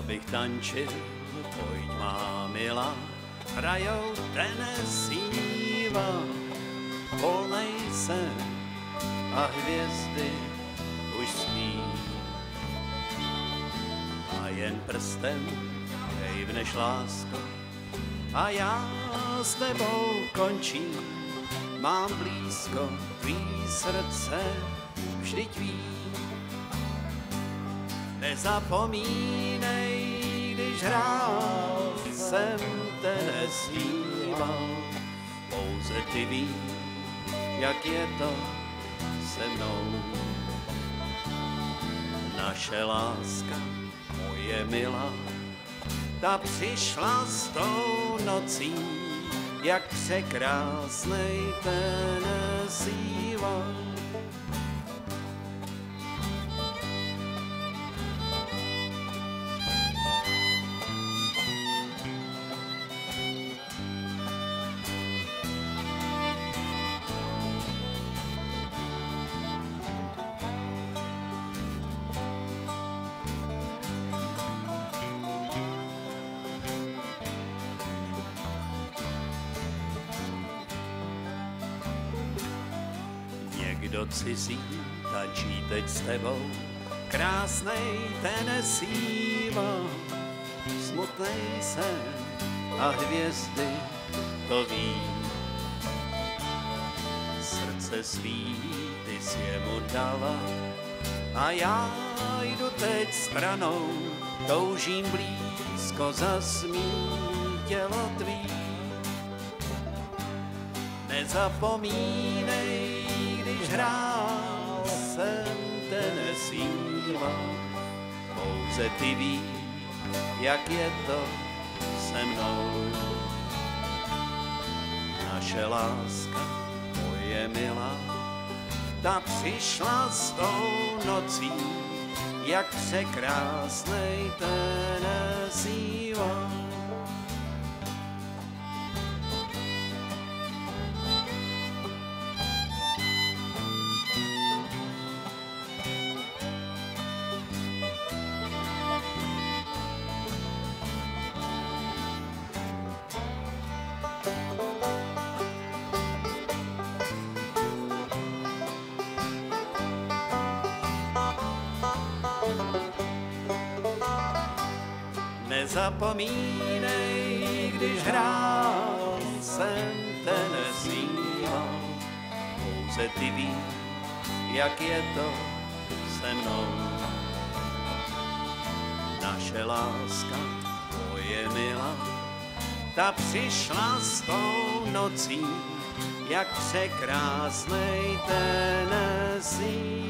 abych tančil, pojď má milá, hrajou Tennesseeva, volnej sen a hvězdy už spí. A jen prstem hejbneš, lásko, a já s tebou končím. Mám blízko tvý srdce, vždyť ví. Nezapomínej, když hrál jsem Tennesseeva, pouze ty víš, jak je to se mnou. Naše láska, moje milá, ta přišla s tou nocí, jak překrásnej Tennesseeva. Kdo cizí tančí teď s tebou, krásnej Tennesseeva, smutnej sen a hvězdy to ví. Srdce svý ty jsi jemu dala a já jdu teď stranou, toužím blízko zasmí tělo tvý. Nezapomínej, když hrál jsem Tennesseeva, pouze ty víš, jak je to se mnou. Naše láska, moje milá, ta přišla s tou nocí, jak překrásnej Tennesseeva. Nezapomínej, když hrál jsem Tennesseeva, pouze ty víš, jak je to se mnou. Naše láska, moje milá, ta přišla s tou nocí, jak překrásnej Tennesseeva.